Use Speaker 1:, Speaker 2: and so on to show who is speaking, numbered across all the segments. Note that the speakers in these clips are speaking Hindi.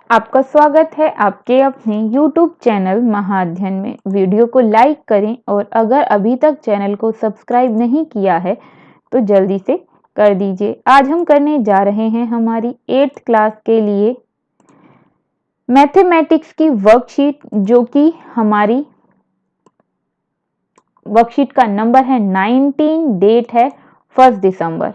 Speaker 1: आपका स्वागत है आपके अपने YouTube चैनल महाअध्ययन में। वीडियो को लाइक करें और अगर अभी तक चैनल को सब्सक्राइब नहीं किया है तो जल्दी से कर दीजिए। आज हम करने जा रहे हैं हमारी 8th क्लास के लिए मैथमेटिक्स की वर्कशीट, जो कि हमारी वर्कशीट का नंबर है 19, डेट है 1 दिसंबर।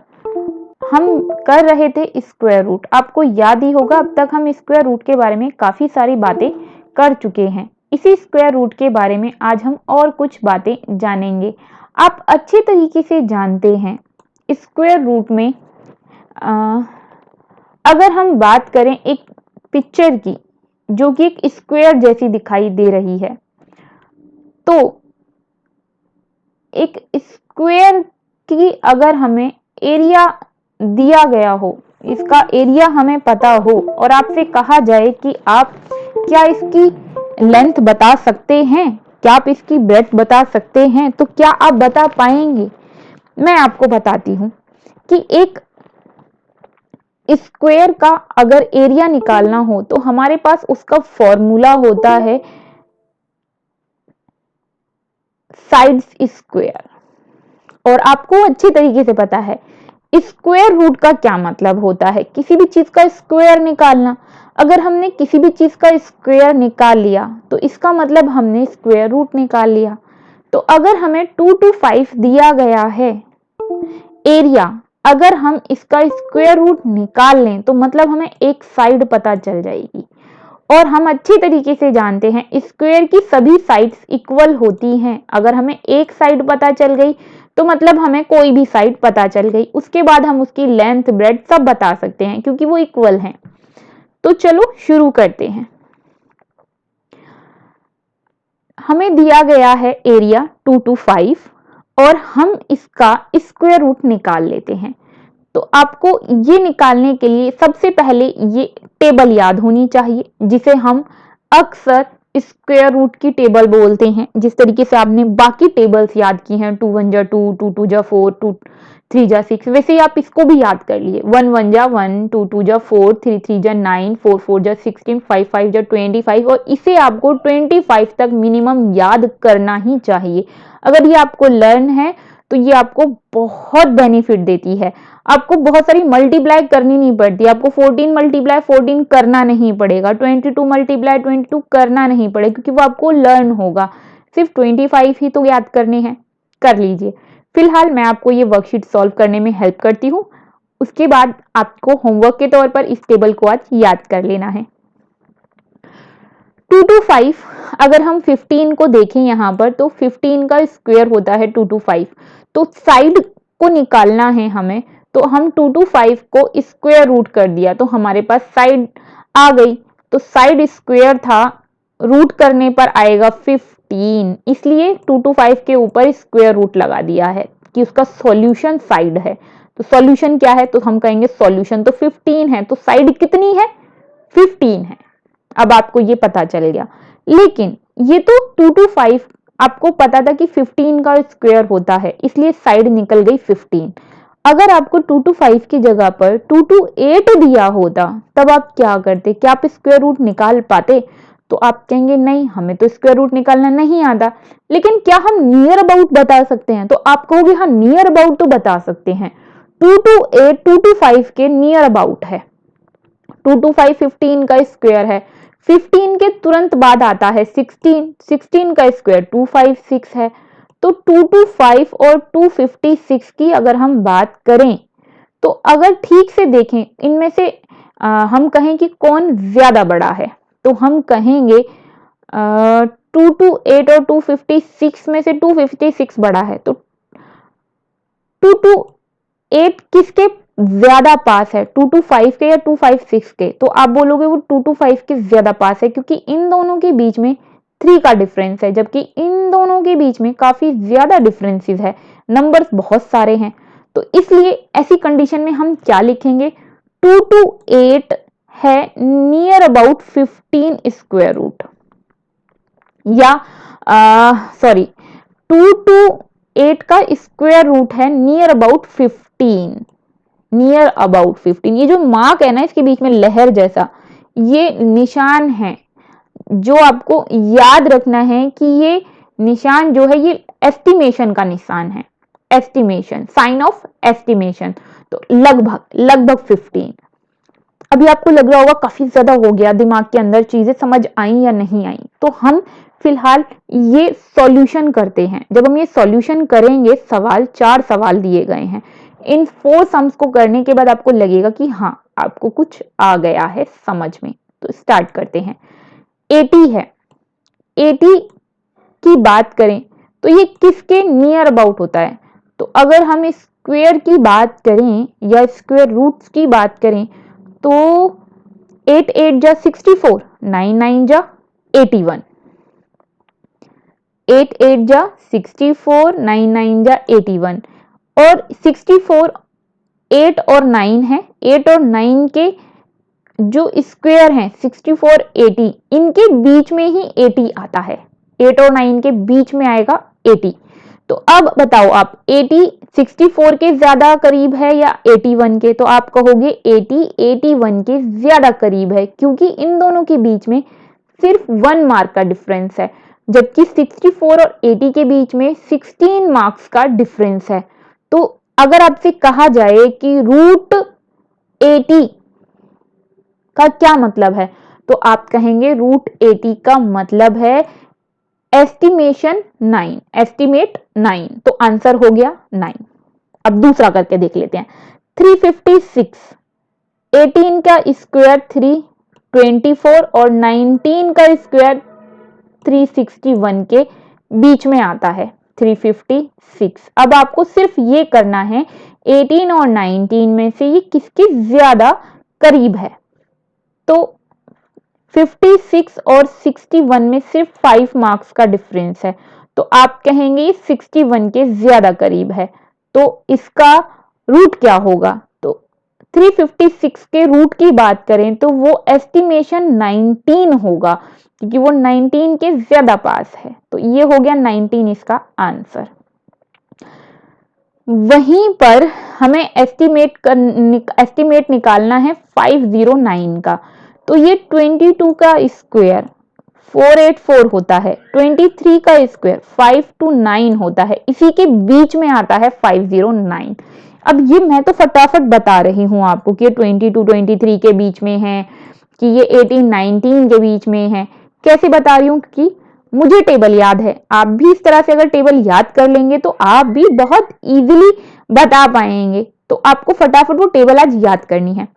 Speaker 1: हम कर रहे थे स्क्वायर रूट। आपको याद ही होगा, अब तक हम स्क्वायर रूट के बारे में काफी सारी बातें कर चुके हैं। इसी स्क्वायर रूट के बारे में आज हम और कुछ बातें जानेंगे। आप अच्छे तरीके से जानते हैं स्क्वायर रूट में अगर हम बात करें एक पिक्चर की जो कि एक स्क्वायर जैसी दिखाई दे रही है, तो एक स्क्वायर की अगर हमें एरिया दिया गया हो, इसका एरिया हमें पता हो और आपसे कहा जाए कि आप क्या इसकी लेंथ बता सकते हैं, क्या आप इसकी ब्रेड्थ बता सकते हैं, तो क्या आप बता पाएंगे? मैं आपको बताती हूं कि एक स्क्वायर का अगर एरिया निकालना हो तो हमारे पास उसका फॉर्मूला होता है साइड्स स्क्वायर। और आपको अच्छी तरीके से पता है स्क्वायर रूट का क्या मतलब होता है, किसी भी चीज का स्क्वायर निकालना। अगर हमने किसी भी चीज का स्क्वायर निकाल लिया तो इसका मतलब हमने स्क्वायर रूट निकाल लिया। तो अगर हमें 2 to 5 दिया गया है एरिया, अगर हम इसका स्क्वायर रूट निकाल लें तो मतलब हमें एक साइड पता चल जाएगी। और हम अच्छी तरीके से जानते हैं स्क्वायर की सभी साइड्स इक्वल होती हैं। अगर हमें एक साइड पता चल गई तो मतलब हमें कोई भी साइड पता चल गई। उसके बाद हम उसकी लेंथ ब्रेड्थ सब बता सकते हैं क्योंकि वो इक्वल हैं। तो चलो शुरू करते हैं। हमें दिया गया है एरिया 2 to 5 और हम इसका स्क्वायर रूट निकाल लेते हैं। तो आपको ये निकालने के लिए सबसे पहले ये टेबल याद होनी चाहिए, जिसे हम अक्सर स्क्वायर रूट की टेबल बोलते हैं। जिस तरीके से आपने बाकी टेबल्स याद की हैं, 2 1 जा 2, 2 2 जा 4, 2 3 जा 6, वैसे ही आप इसको भी याद कर लिए। 1 1 जा 1, 2 2 जा 4, 3 3 जा 9, 4 4 जा 16, 5 5 जा 25 और इसे आपको 25 तक मिनिमम याद करना ही चाहिए। अगर ये आपको लर्न है तो ये आपको बहुत बेनिफिट देती है। आपको बहुत सारी मल्टीप्लाई करनी नहीं पड़ती। आपको 14 मल्टीप्लाई 14 करना नहीं पड़ेगा, 22 मल्टीप्लाई 22 करना नहीं पड़ेगा, क्योंकि वो आपको लर्न होगा। सिर्फ 25 ही तो याद करने हैं, कर लीजिए। फिलहाल मैं आपको ये वर्कशीट सॉल्व करने में हेल्प करती हूँ। उसके बाद आपको होमवर्क के तौर पर इस टेबल को आज याद कर लेना है। 2 to 5, अगर हम 15 को देखें यहाँ पर, तो 15 का स्क्वायर होता है 2 to 5। तो साइड को निकालना है हमें, तो हम 2 to 5 को स्क्वायर रूट कर दिया तो हमारे पास साइड आ गई। तो साइड स्क्वायर था, रूट करने पर आएगा 15, इसलिए 2 to 5 के ऊपर स्क्वायर रूट लगा दिया है कि उसका सॉल्यूशन साइड है। तो सॉल्यूशन क्या है, तो हम कहेंगे सॉल्यूशन तो 15 है, तो साइड कितनी है, 15 है। अब आपको ये पता चल गया। लेकिन ये तो 2 to 5 आपको पता था कि 15 का स्क्वायर होता है, इसलिए साइड निकल गई 15। अगर आपको 2 to 5 की जगह पर 2 to 8 दिया होता, तब आप क्या करते? क्या आप स्क्वायर रूट निकाल पाते? तो आप कहेंगे नहीं, हमें तो स्क्वायर रूट निकालना नहीं आता। लेकिन क्या हम नियर अबाउट बता सकते हैं? तो आप कहोगे हाँ, नियर अबाउट तो बता सकते हैं। 2 to 8 2 to 5 के नियर अबाउट है। 2 to 5 15 का स्क्वायर है। 15 के तुरंत बाद आता है 16, 16 का स्क्वायर 256 है। तो 2 to 5 और 256 की अगर हम बात करें, तो अगर ठीक से देखें इनमें से हम कहें कि कौन ज्यादा बड़ा है, तो हम कहेंगे 2 to 8 और 256 में से 256 बड़ा है। तो 2 to 8 किसके ज्यादा पास है, 2 to 5 के या 256 के? तो आप बोलोगे वो 2 to 5 के ज्यादा पास है, क्योंकि इन दोनों के बीच में 3 का डिफरेंस है, जबकि इन दोनों के बीच में काफी ज्यादा डिफरेंसेस है, नंबर्स बहुत सारे हैं। तो इसलिए ऐसी कंडीशन में हम क्या लिखेंगे? 2 to 8 है नियर अबाउट 15 स्क्वायर रूट, या सॉरी 2 to 8 का स्क्वायर रूट है नियर अबाउट 15, नियर अबाउट 15। ये जो मार्क है ना इसके बीच में लहर जैसा, ये निशान है जो आपको याद रखना है कि ये निशान जो है ये एस्टिमेशन का निशान है, एस्टिमेशन, साइन ऑफ एस्टिमेशन। तो लगभग लगभग 15। अभी आपको लग रहा होगा काफी ज्यादा हो गया, दिमाग के अंदर चीजें समझ आई या नहीं आई, तो हम फिलहाल ये सॉल्यूशन करते हैं। जब हम ये सॉल्यूशन करेंगे, सवाल 4 सवाल दिए गए हैं, इन 4 सम्स को करने के बाद आपको लगेगा कि हाँ आपको कुछ आ गया है समझ में। तो स्टार्ट करते हैं। 80 है, 80 की बात करें तो ये किसके नियर अबाउट होता है? तो अगर हम स्क्वायर की बात करें या स्क्वायर रूट्स की बात करें तो 8 8 जा 64, 9 9 जा 81, 8 8 जा 64, 9 9 जा 81, और 64 8 और 9 है, 8 और 9 के जो स्क्वायर हैं 64 80, इनके बीच में ही 80 आता है, 8 और 9 के बीच में आएगा 80। तो अब बताओ आप 80 64 के ज्यादा करीब है या 81 के? तो आप कहोगे 80 81 के ज्यादा करीब है, क्योंकि इन दोनों के बीच में सिर्फ 1 मार्क का डिफरेंस है, जबकि 64 और 80 के बीच में 16 मार्क्स का डिफरेंस है। तो अगर आपसे कहा जाए कि रूट 80 का क्या मतलब है, तो आप कहेंगे रूट 80 का मतलब है एस्टिमेशन 9, एस्टिमेट 9। तो आंसर हो गया 9। अब दूसरा करके देख लेते हैं। 356, 18 का स्क्वायर 3, 24 और 19 का स्क्वायर 361 के बीच में आता है 356। अब आपको सिर्फ ये करना है 18 और 19 में से ये किसके ज्यादा करीब है। तो 56 और 61 में सिर्फ 5 मार्क्स का डिफरेंस है, तो आप कहेंगे 61 के ज्यादा करीब है। तो इसका रूट क्या होगा? तो 356 के रूट की बात करें तो वो एस्टिमेशन 19 होगा, क्योंकि वो 19 के ज्यादा पास है। तो ये हो गया 19 इसका आंसर। वहीं पर हमें एस्टिमेट निकालना है 509 का। तो ये 22 का स्क्वायर 484 होता है, 23 का स्क्वायर 529 होता है, इसी के बीच में आता है 509। अब ये मैं तो फटाफट बता रही हूं आपको कि ये 22 23 के बीच में है, कि ये 18 19 के बीच में है। कैसे बता रही हूं? क्योंकि मुझे टेबल याद है, आप भी इस तरह से अगर टेबल याद कर लेंगे तो आप भी बहुत इजीली बता पाएंगे। तो आपको फटाफट वो टेबल आज याद करनी है।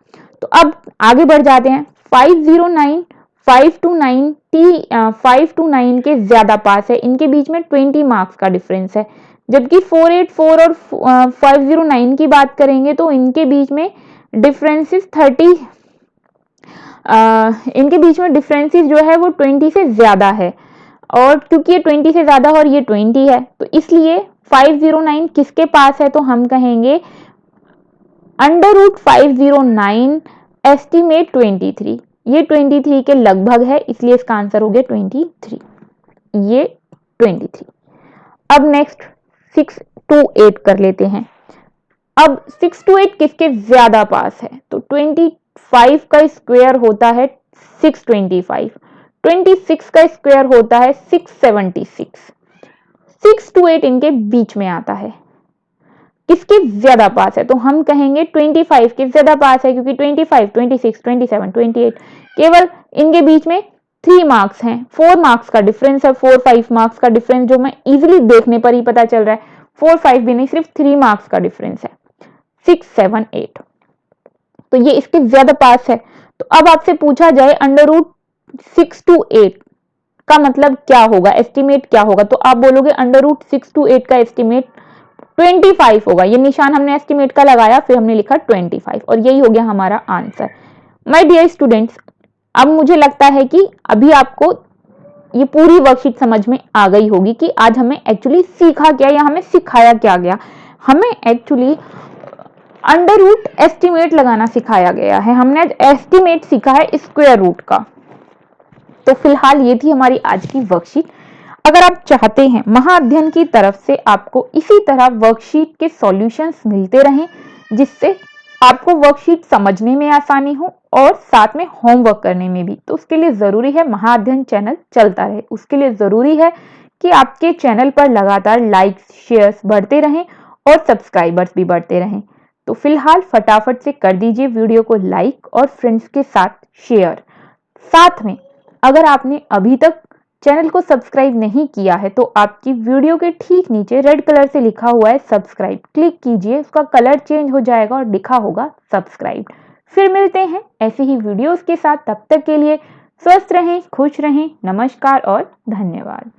Speaker 1: तो अब आगे बढ़ जाते हैं। 509 529 के ज्यादा पास है, इनके बीच में 20 मार्क्स का डिफरेंस है। जबकि 484 और 509 की बात करेंगे तो इनके बीच में डिफरेंसेस 30, इनके बीच में डिफरेंसेस जो है वो 20 से ज्यादा है, और क्योंकि ये 20 से ज्यादा और ये 20 है तो इसलिए 509 किसके पास है? तो हम कहेंगे अंडर रूट 509 एस्टिमेट 23। ये 23 के लगभग है, इसलिए इसका आंसर हो गया 23। ये 23। अब नेक्स्ट 6 to 8 कर लेते हैं। अब 6 to 8 किसके ज्यादा पास है? तो 25 का स्क्वायर होता है 625, 26 का स्क्वायर होता है 676। 6 to 8 इनके बीच में आता है, किसके ज्यादा पास है? तो हम कहेंगे 25 के ज्यादा पास है, क्योंकि 25 26 27 28 केवल इनके बीच में 3 मार्क्स हैं, 4 मार्क्स का डिफरेंस है, 4 5 मार्क्स का डिफरेंस जो मैं इजीली देखने पर ही पता चल रहा है। 4 5 भी नहीं, सिर्फ 3 मार्क्स का डिफरेंस है, 6 7 8। तो ये इसके ज्यादा पास है। तो अब आपसे पूछा जाए अंडर रूट 6 to 8 का मतलब क्या होगा, एस्टिमेट क्या होगा? तो आप बोलोगे अंडर रूट 6 to 8 का एस्टिमेट 25 होगा। ये निशान हमने एस्टिमेट का लगाया, फिर हमने लिखा 25, और यही हो गया हमारा आंसर। माय डियर स्टूडेंट्स, अब मुझे लगता है कि अभी आपको ये पूरी वर्कशीट समझ में आ गई होगी कि आज हमें एक्चुअली सीखा क्या या हमें सिखाया क्या गया। हमें एक्चुअली अंडर रूट एस्टिमेट लगाना सिखाया गया है। हमने आज एस्टिमेट सीखा है स्क्वायर रूट का। तो फिलहाल ये थी हमारी आज की वर्कशीट। अगर आप चाहते हैं महाअध्ययन की तरफ से आपको इसी तरह वर्कशीट के सॉल्यूशंस मिलते रहें, जिससे आपको वर्कशीट समझने में आसानी हो और साथ में होमवर्क करने में भी। तो उसके लिए ज़रूरी है महाअध्ययन चैनल चलता रहे। उसके लिए ज़रूरी है कि आपके चैनल पर लगातार लाइक्स, शेयर्स बढ़ते रहें और सब्सक्राइबर्स भी बढ़ते रहें। तो फिलहाल फटाफट से कर दीजिए वीडियो को लाइक और फ्रेंड्स के साथ शेयर। साथ में अगर आपने अभी तक चैनल को सब्सक्राइब नहीं किया है तो आपकी वीडियो के ठीक नीचे रेड कलर से लिखा हुआ है सब्सक्राइब, क्लिक कीजिए, उसका कलर चेंज हो जाएगा और लिखा होगा सब्सक्राइब। फिर मिलते हैं ऐसे ही वीडियोस के साथ, तब तक के लिए स्वस्थ रहें, खुश रहें, नमस्कार और धन्यवाद।